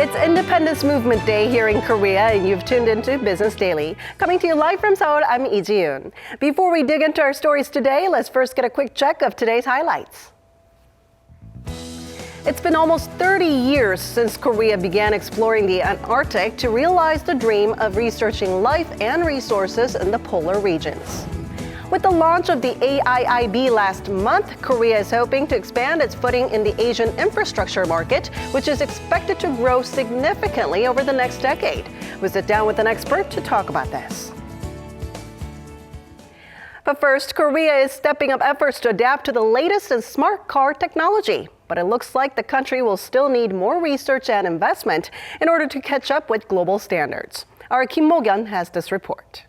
It's Independence Movement Day here in Korea, and you've tuned into Business Daily. Coming to you live from Seoul, I'm Joon. Before we dig into our stories today, let's first get a quick check of today's highlights. It's been almost 30 years since Korea began exploring the Antarctic to realize the dream of researching life and resources in the polar regions. With the launch of the AIIB last month, Korea is hoping to expand its footing in the Asian infrastructure market, which is expected to grow significantly over the next decade. We'll sit down with an expert to talk about this. But first, Korea is stepping up efforts to adapt to the latest in smart car technology. But it looks like the country will still need more research and investment in order to catch up with global standards. Our Kim Mo-gyun has this report.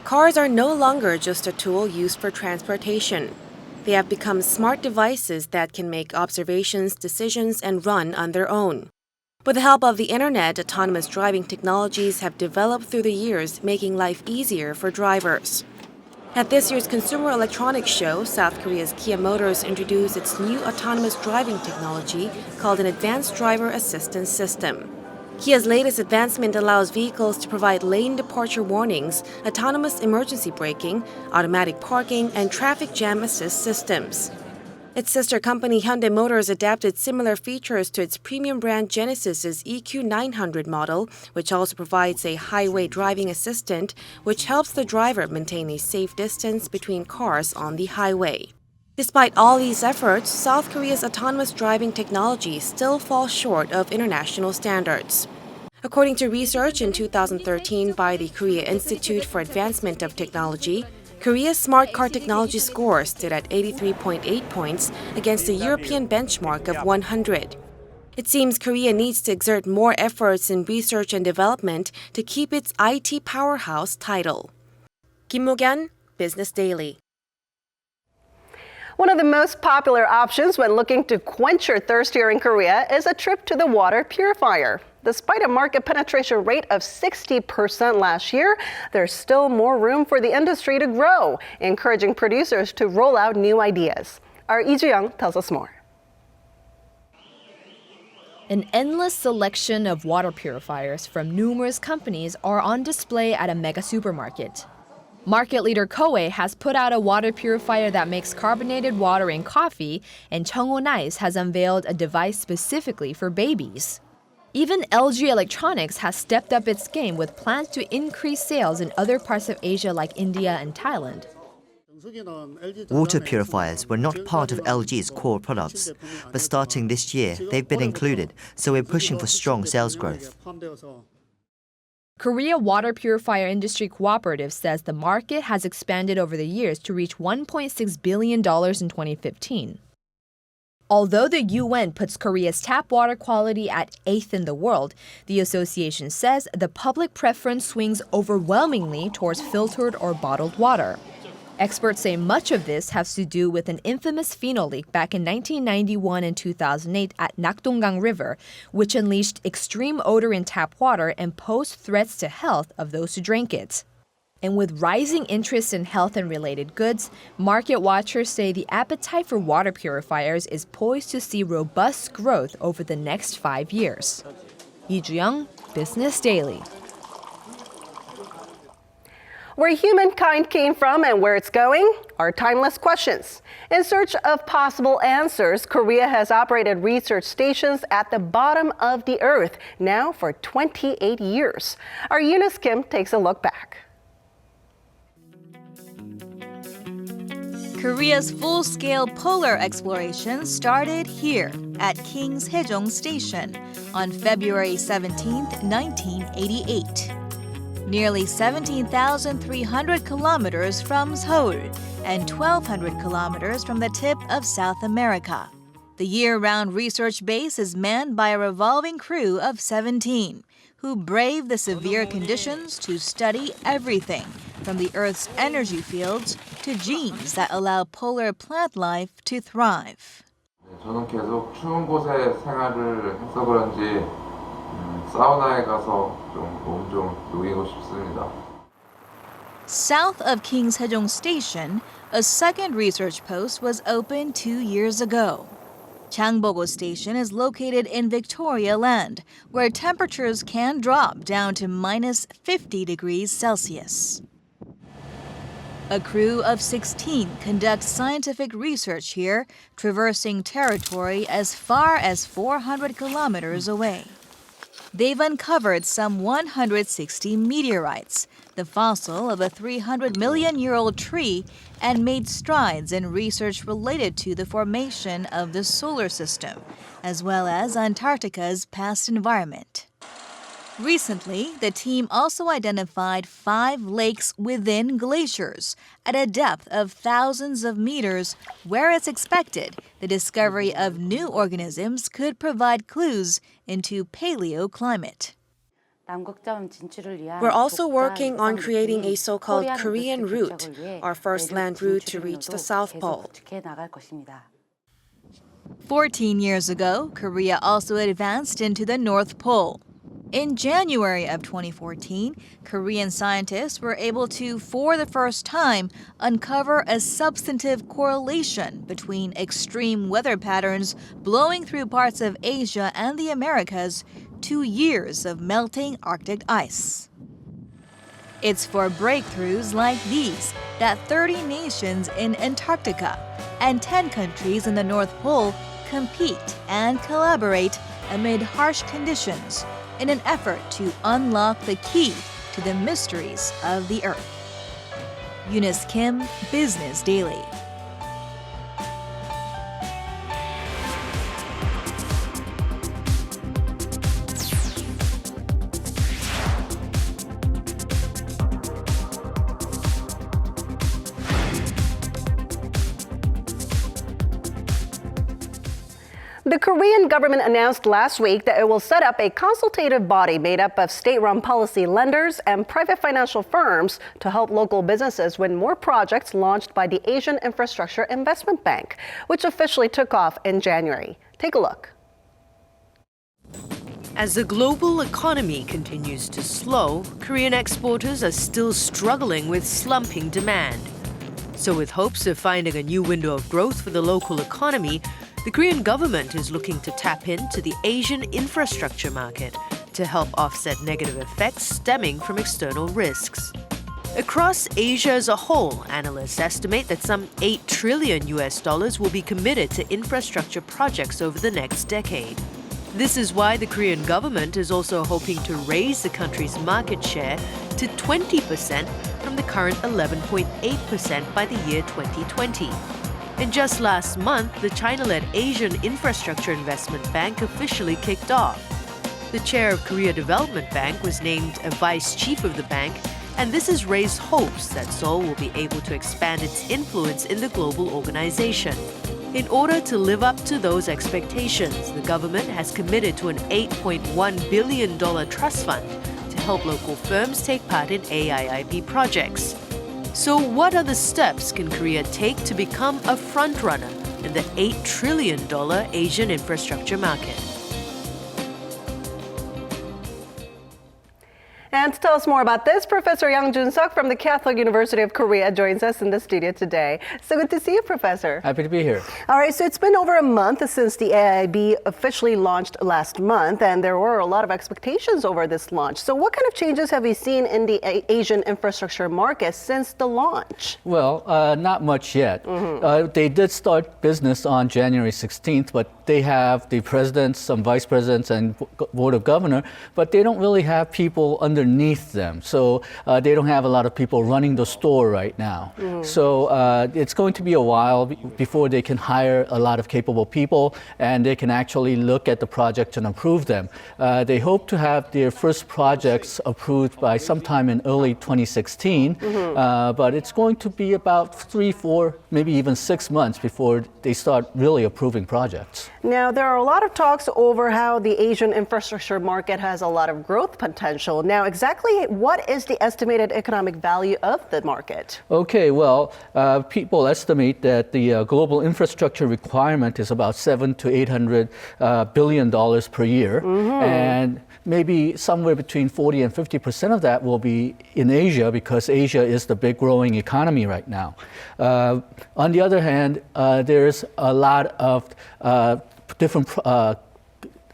Cars are no longer just a tool used for transportation. They have become smart devices that can make observations, decisions, and run on their own. With the help of the internet, autonomous driving technologies have developed through the years, making life easier for drivers. At this year's Consumer Electronics Show, South Korea's Kia Motors introduced its new autonomous driving technology called an Advanced Driver Assistance System. Kia's latest advancement allows vehicles to provide lane departure warnings, autonomous emergency braking, automatic parking, and traffic jam assist systems. Its sister company Hyundai Motors adapted similar features to its premium brand Genesis's EQ900 model, which also provides a highway driving assistant, which helps the driver maintain a safe distance between cars on the highway. Despite all these efforts, South Korea's autonomous driving technology still falls short of international standards. According to research in 2013 by the Korea Institute for Advancement of Technology, Korea's smart car technology score stood at 83.8 points against a European benchmark of 100. It seems Korea needs to exert more efforts in research and development to keep its IT powerhouse title. Kim Mo-gyun, Business Daily. One of the most popular options when looking to quench your thirst here in Korea is a trip to the water purifier. Despite a market penetration rate of 60% last year, there's still more room for the industry to grow, encouraging producers to roll out new ideas. Our Jung tells us more. An endless selection of water purifiers from numerous companies are on display at a mega supermarket. Market leader Koei has put out a water purifier that makes carbonated water in coffee, and Chungho Nice has unveiled a device specifically for babies. Even LG Electronics has stepped up its game with plans to increase sales in other parts of Asia like India and Thailand. Water purifiers were not part of LG's core products, but starting this year, they've been included, so we're pushing for strong sales growth. Korea Water Purifier Industry Cooperative says the market has expanded over the years to reach $1.6 billion in 2015. Although the UN puts Korea's tap water quality at 8th in the world, the association says the public preference swings overwhelmingly towards filtered or bottled water. Experts say much of this has to do with an infamous phenol leak back in 1991 and 2008 at Nakdonggang River, which unleashed extreme odor in tap water and posed threats to health of those who drank it. And with rising interest in health and related goods, market watchers say the appetite for water purifiers is poised to see robust growth over the next 5 years. Lee Ju-young, Business Daily. Where humankind came from and where it's going are timeless questions. In search of possible answers, Korea has operated research stations at the bottom of the earth now for 28 years. Our Eunice Kim takes a look back. Korea's full-scale polar exploration started here at King's Haejong Station on February 17, 1988. Nearly 17,300 kilometers from Seoul and 1,200 kilometers from the tip of South America. The year-round research base is manned by a revolving crew of 17 who brave the severe conditions to study everything from the Earth's energy fields to genes that allow polar plant life to thrive. 저는 계속 추운 곳에 생활을 해서 그런지 사우나에 가서 몸 좀 녹이고 싶습니다. South of King's Haejong Station, a second research post was opened 2 years ago. Changbogo Station is located in Victoria Land, where temperatures can drop down to minus 50 degrees Celsius. A crew of 16 conducts scientific research here, traversing territory as far as 400 kilometers away. They've uncovered some 160 meteorites, the fossil of a 300-million-year-old tree, and made strides in research related to the formation of the solar system, as well as Antarctica's past environment. Recently, the team also identified 5 lakes within glaciers at a depth of thousands of meters, where it's expected the discovery of new organisms could provide clues into paleoclimate. We're also working on creating a so-called Korean route, our first land route to reach the South Pole. 14 years ago, Korea also advanced into the North Pole. In January of 2014, Korean scientists were able to, for the first time, uncover a substantive correlation between extreme weather patterns blowing through parts of Asia and the Americas to years of melting Arctic ice. It's for breakthroughs like these that 30 nations in Antarctica and 10 countries in the North Pole compete and collaborate amid harsh conditions in an effort to unlock the key to the mysteries of the Earth. Eunice Kim, Business Daily. The Korean government announced last week that it will set up a consultative body made up of state-run policy lenders and private financial firms to help local businesses win more projects launched by the Asian Infrastructure Investment Bank, which officially took off in January. Take a look. As the global economy continues to slow, Korean exporters are still struggling with slumping demand. So with hopes of finding a new window of growth for the local economy, the Korean government is looking to tap into the Asian infrastructure market to help offset negative effects stemming from external risks. Across Asia as a whole, analysts estimate that some $8 trillion will be committed to infrastructure projects over the next decade. This is why the Korean government is also hoping to raise the country's market share to 20% from the current 11.8% by the year 2020. And just last month, the China-led Asian Infrastructure Investment Bank officially kicked off. The chair of Korea Development Bank was named a vice chief of the bank, and this has raised hopes that Seoul will be able to expand its influence in the global organization. In order to live up to those expectations, the government has committed to an $8.1 billion trust fund to help local firms take part in AIIB projects. So what other steps can Korea take to become a frontrunner in the $8 trillion Asian infrastructure market? And to tell us more about this, Professor Joon from the Catholic University of Korea joins us in the studio today. So good to see you, Professor. Happy to be here. All right, so it's been over a month since the AIIB officially launched last month, and there were a lot of expectations over this launch. So what kind of changes have you seen in the Asian infrastructure market since the launch? Well, not much yet. They did start business on January 16th, but they have the presidents, some vice presidents, and board of governor, but they don't really have people underneath them. So they don't have a lot of people running the store right now. So it's going to be a while before they can hire a lot of capable people and they can actually look at the project and approve them. They hope to have their first projects approved by sometime in early 2016, but it's going to be about 3, 4, maybe even 6 months before they start really approving projects. Now, there are a lot of talks over how the Asian infrastructure market has a lot of growth potential. Now, exactly what is the estimated economic value of the market? Okay, well, people estimate that the global infrastructure requirement is about $700 to $800 billion per year, and maybe somewhere between 40 and 50% of that will be in Asia because Asia is the big growing economy right now. On the other hand, there's a lot of different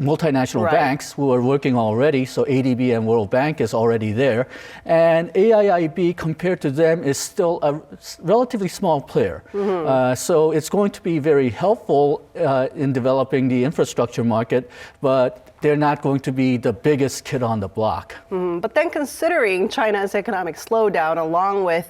multinational banks who are working already, so ADB and World Bank is already there. And AIIB, compared to them, is still a relatively small player. So it's going to be very helpful in developing the infrastructure market, but they're not going to be the biggest kid on the block. But then considering China's economic slowdown along with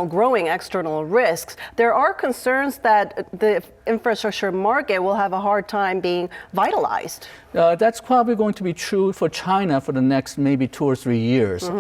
growing external risks, there are concerns that the infrastructure market will have a hard time being vitalized. That's probably going to be true for China for the next maybe 2 or 3 years.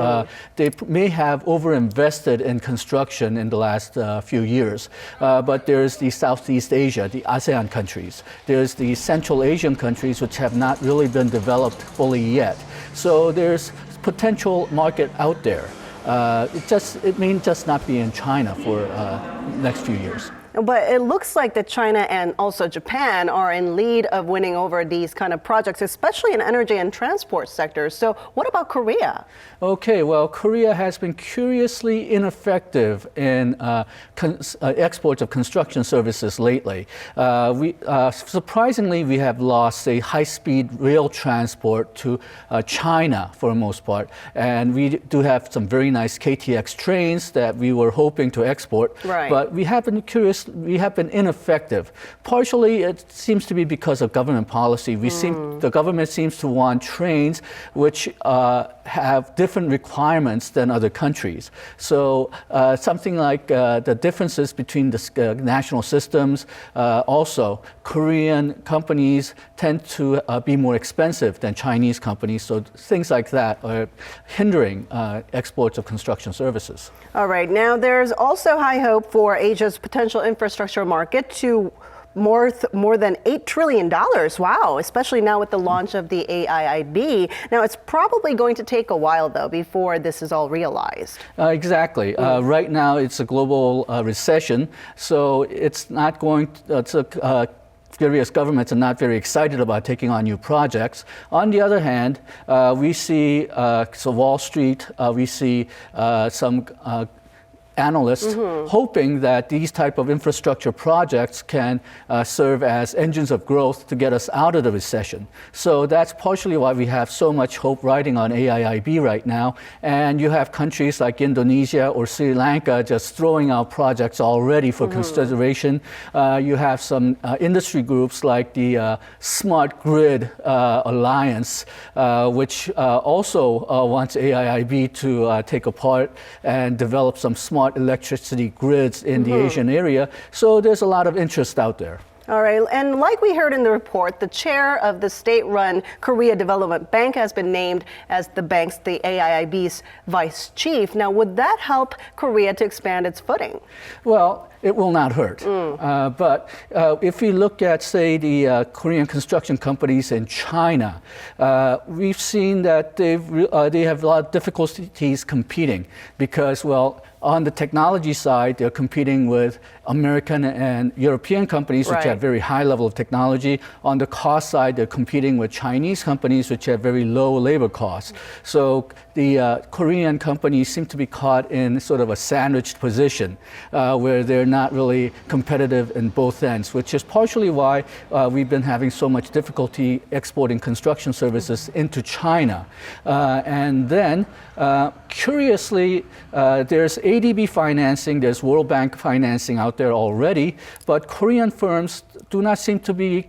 They may have overinvested in construction in the last few years, but there's the Southeast Asia, the ASEAN countries. There's the Central Asian countries which have not really been developed fully yet. So there's potential market out there. It may just not be in China for the next few years. But it looks like that China and also Japan are in lead of winning over these kind of projects, especially in energy and transport sectors. So what about Korea? Okay, well, Korea has been curiously ineffective in exports of construction services lately. Surprisingly, we have lost a high-speed rail transport to China for the most part. And we do have some very nice KTX trains that we were hoping to export. Right. But we have been ineffective. Partially, it seems to be because of government policy. The government seems to want trains which have different requirements than other countries. So something like the differences between the national systems. Also, Korean companies tend to be more expensive than Chinese companies. So things like that are hindering exports of construction services. All right. Now, there's also high hope for Asia's potential infrastructure market to more than $8 trillion. Wow, especially now with the launch of the AIIB. Now, it's probably going to take a while, though, before this is all realized. Exactly. Right now, it's a global recession, so it's not going to... Various governments are not very excited about taking on new projects. On the other hand, we see Wall Street, we see some analysts hoping that these type of infrastructure projects can serve as engines of growth to get us out of the recession. So that's partially why we have so much hope riding on AIIB right now. And you have countries like Indonesia or Sri Lanka just throwing out projects already for consideration. You have some industry groups like the Smart Grid Alliance, which also wants AIIB to take apart and develop some smart electricity grids in the Asian area. So there's a lot of interest out there. All right, and like we heard in the report, the chair of the state-run Korea Development Bank has been named as the AIIB's vice chief. Now, would that help Korea to expand its footing? Well, it will not hurt. But if we look at, say, the Korean construction companies in China, we've seen that they have a lot of difficulties competing because, well, on the technology side, they're competing with American and European companies, which have very high level of technology. On the cost side, they're competing with Chinese companies, which have very low labor costs. So the Korean companies seem to be caught in sort of a sandwiched position where they're not really competitive in both ends, which is partially why we've been having so much difficulty exporting construction services into China. And then, curiously, there's ADB financing, there's World Bank financing out there already, but Korean firms do not seem to be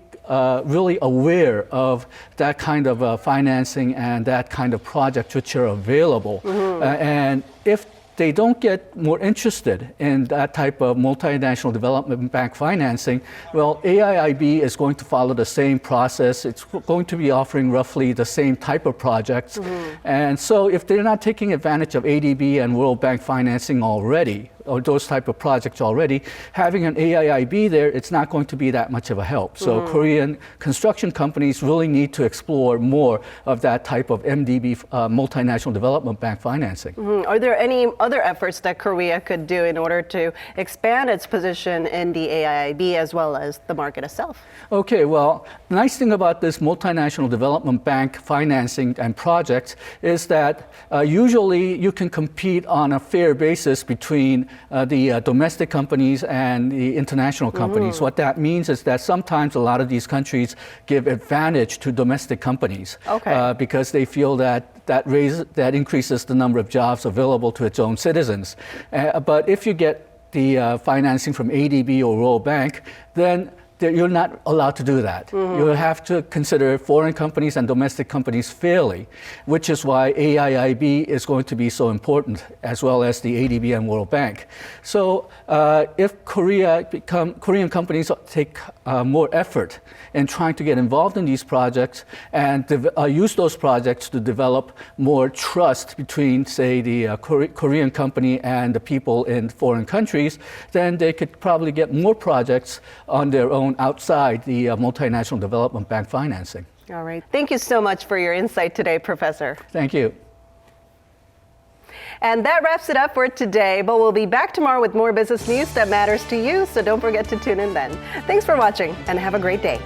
really aware of that kind of financing and that kind of project which are available. And if they don't get more interested in that type of multinational development bank financing, well, AIIB is going to follow the same process. It's going to be offering roughly the same type of projects. And so if they're not taking advantage of ADB and World Bank financing already, or those type of projects already, having an AIIB there, it's not going to be that much of a help. So Korean construction companies really need to explore more of that type of MDB, multinational development bank financing. Are there any other efforts that Korea could do in order to expand its position in the AIIB as well as the market itself? Okay, well, the nice thing about this multinational development bank financing and projects is that usually you can compete on a fair basis between the domestic companies and the international companies. What that means is that sometimes a lot of these countries give advantage to domestic companies because they feel that increases the number of jobs available to its own citizens. But if you get the financing from ADB or World Bank, then you're not allowed to do that. You have to consider foreign companies and domestic companies fairly, which is why AIIB is going to be so important, as well as the ADB and World Bank. So if Korean companies take more effort in trying to get involved in these projects and use those projects to develop more trust between, say, the Korean company and the people in foreign countries, then they could probably get more projects on their own outside the multinational development bank financing. All right. Thank you so much for your insight today, Professor. Thank you. And that wraps it up for today, but we'll be back tomorrow with more business news that matters to you, so don't forget to tune in then. Thanks for watching and have a great day.